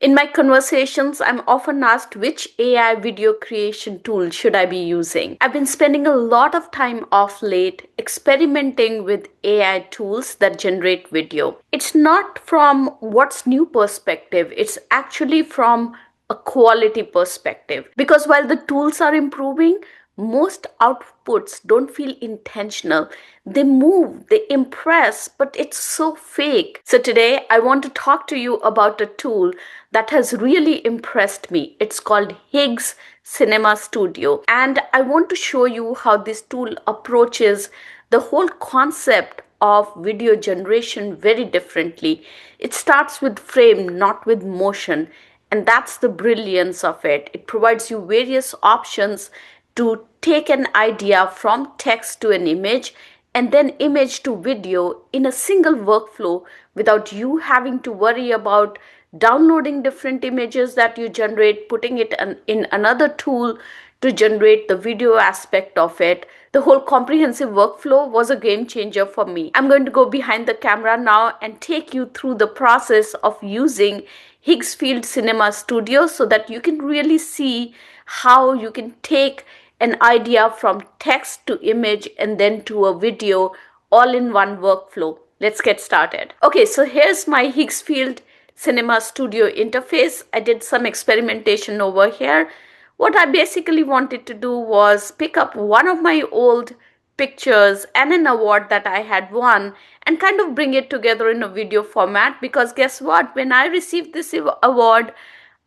In my conversations, I'm often asked which AI video creation tool should I be using. I've been spending a lot of time off late experimenting with AI tools that generate video. It's not from what's new perspective, it's actually from a quality perspective. Because while the tools are improving, most outputs don't feel intentional. They move, they impress, but it's so fake. So today I want to talk to you about a tool that has really impressed me. It's called Higgs Cinema Studio. And I want to show you how this tool approaches the whole concept of video generation very differently. It starts with frame, not with motion. And that's the brilliance of it. It provides you various options to take an idea from text to an image and then image to video in a single workflow without you having to worry about downloading different images that you generate, putting it in another tool to generate the video aspect of it. The whole comprehensive workflow was a game changer for me. I'm going to go behind the camera now and take you through the process of using Higgsfield Cinema Studio so that you can really see how you can take an idea from text to image and then to a video all in one workflow. Let's get started. Okay, so here's my Higgsfield Cinema Studio interface. I did some experimentation over here. What I basically wanted to do was pick up one of my old pictures and an award that I had won and kind of bring it together in a video format, because guess what? When I received this award,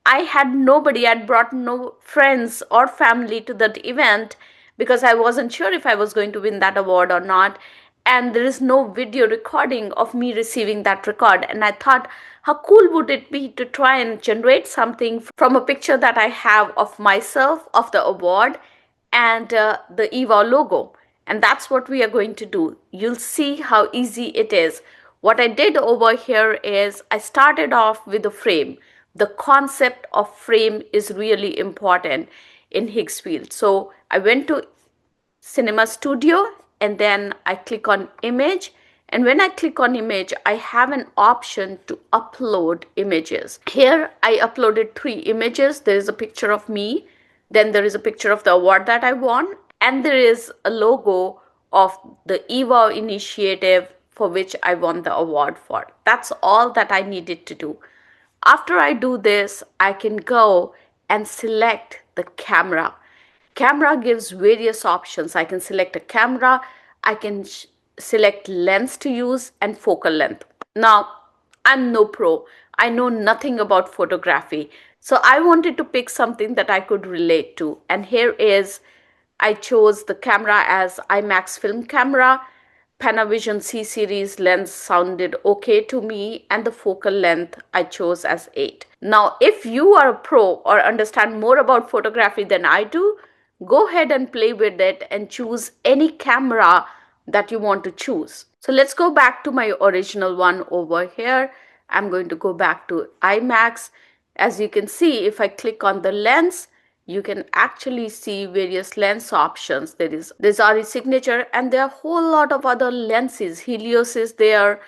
I had nobody, I'd brought no friends or family to that event because I wasn't sure if I was going to win that award or not. And there is no video recording of me receiving that record. And I thought, how cool would it be to try and generate something from a picture that I have of myself, of the award, and the EVA logo. And that's what we are going to do. You'll see how easy it is. What I did over here is I started off with a frame. The concept of frame is really important in Higgsfield. So I went to Cinema Studio and then I click on image. And when I click on image, I have an option to upload images. Here I uploaded 3 images. There is a picture of me, then there is a picture of the award that I won, and there is a logo of the EVA initiative for which I won the award for. That's all that I needed to do. After I do this, I can go and select the camera. Camera gives various options. I can select a camera, I can select lens to use and focal length. Now, I'm no pro. I know nothing about photography. So I wanted to pick something that I could relate to. And here is, I chose the camera as IMAX film camera. Panavision C series lens sounded okay to me, and the focal length I chose as 8. Now, if you are a pro or understand more about photography than I do, go ahead and play with it and choose any camera that you want to choose. So let's go back to my original one over here. I'm going to go back to IMAX. As you can see, if I click on the lens, you can actually see various lens options. There's RE signature, and there are a whole lot of other lenses. Helios is there,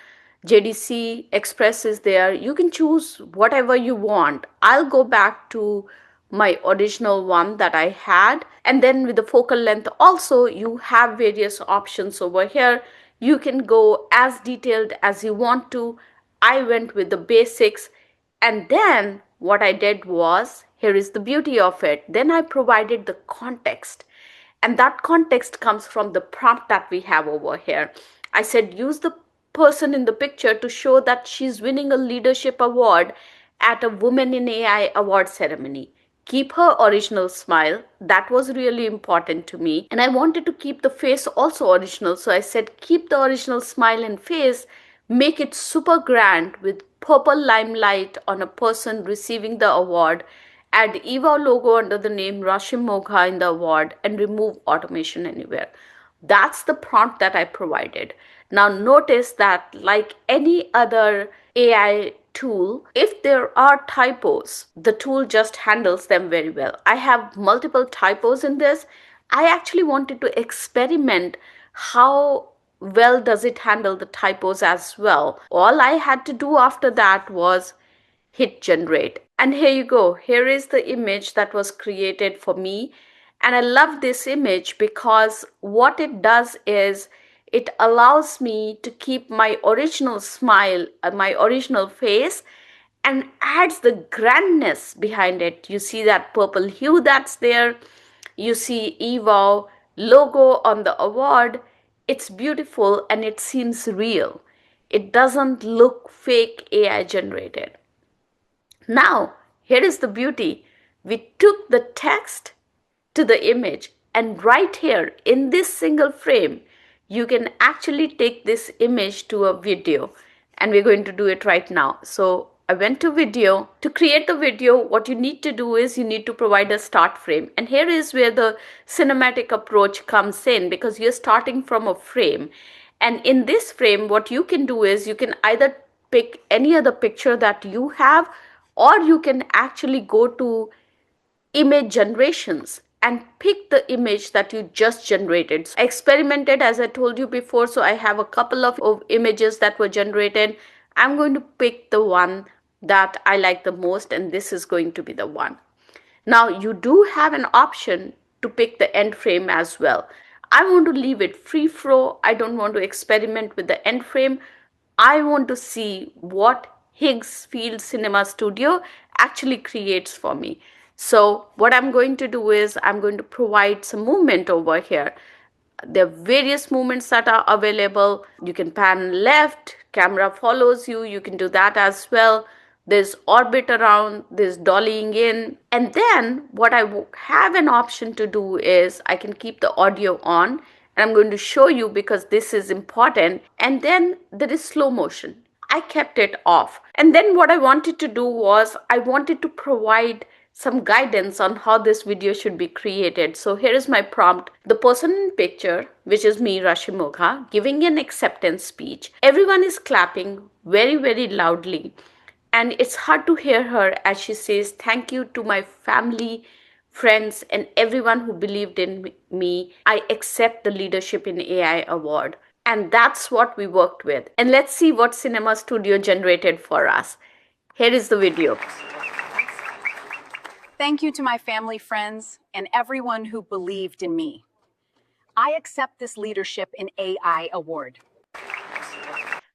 JDC Express is there. You can choose whatever you want. I'll go back to my original one that I had. And then with the focal length also, you have various options over here. You can go as detailed as you want to. I went with the basics. And then what I did was, here is the beauty of it. Then I provided the context. And that context comes from the prompt that we have over here. I said, use the person in the picture to show that she's winning a leadership award at a Women in AI award ceremony. Keep her original smile. That was really important to me. And I wanted to keep the face also original. So I said, keep the original smile and face. Make it super grand with purple limelight on a person receiving the award. Add EVA logo under the name Rashim Mogha in the award and remove automation anywhere. That's the prompt that I provided. Now notice that like any other AI tool, if there are typos, the tool just handles them very well. I have multiple typos in this. I actually wanted to experiment how well does it handle the typos as well. All I had to do after that was hit generate. And here you go. Here is the image that was created for me. And I love this image because what it does is it allows me to keep my original smile, my original face, and adds the grandness behind it. You see that purple hue that's there. You see EVO logo on the award. It's beautiful and it seems real. It doesn't look fake AI generated. Now, here is the beauty. We took the text to the image, and right here in this single frame, you can actually take this image to a video, and we're going to do it right now. So I went to video. To create the video, what you need to do is you need to provide a start frame. And here is where the cinematic approach comes in, because you're starting from a frame. And in this frame, what you can do is you can either pick any other picture that you have, or you can actually go to image generations and pick the image that you just generated. So I experimented, as I told you before, so I have a couple of images that were generated. I'm going to pick the one that I like the most, and this is going to be the one. Now you do have an option to pick the end frame as well. I want to leave it free flow. I don't want to experiment with the end frame. I want to see what Higgsfield Cinema Studio actually creates for me. So what I'm going to do is I'm going to provide some movement over here. There are various movements that are available. You can pan left, camera follows you. You can do that as well. There's orbit around, there's dollying in. And then what I have an option to do is I can keep the audio on. And I'm going to show you because this is important. And then there is slow motion. I kept it off. And then what I wanted to do was I wanted to provide some guidance on how this video should be created. So here is my prompt. The person in picture, which is me, Rashim Mogha, giving an acceptance speech. Everyone is clapping very, very loudly. And it's hard to hear her as she says, "Thank you to my family, friends, and everyone who believed in me. I accept the Leadership in AI award." And that's what we worked with. And let's see what Cinema Studio generated for us. Here is the video. Thank you to my family, friends, and everyone who believed in me. I accept this Leadership in AI award.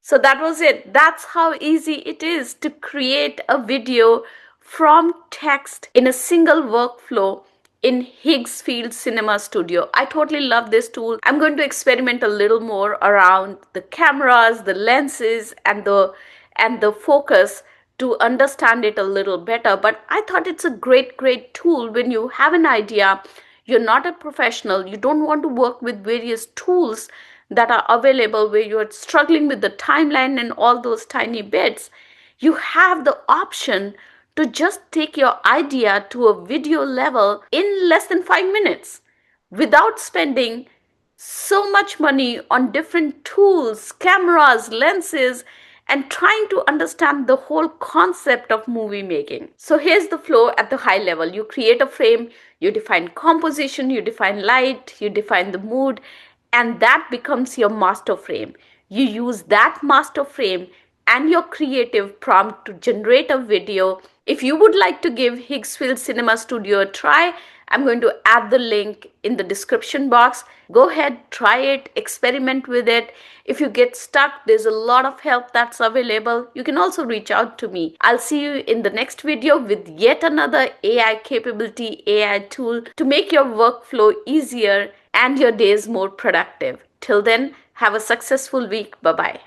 So that was it. That's how easy it is to create a video from text in a single workflow in Higgsfield Cinema Studio. I totally love this tool. I'm going to experiment a little more around the cameras, the lenses, and the focus to understand it a little better. But I thought it's a great tool when you have an idea. You're not a professional. You don't want to work with various tools that are available where you're struggling with the timeline and all those tiny bits. You have the option to just take your idea to a video level in less than 5 minutes without spending so much money on different tools, cameras, lenses, and trying to understand the whole concept of movie making. So here's the flow at the high level. You create a frame, you define composition, you define light, you define the mood, and that becomes your master frame. You use that master frame and your creative prompt to generate a video. If you would like to give Higgsfield Cinema Studio a try, I'm going to add the link in the description box. Go ahead, try it, experiment with it. If you get stuck, there's a lot of help that's available. You can also reach out to me. I'll see you in the next video with yet another AI capability, AI tool to make your workflow easier and your days more productive. Till then, have a successful week. Bye-bye.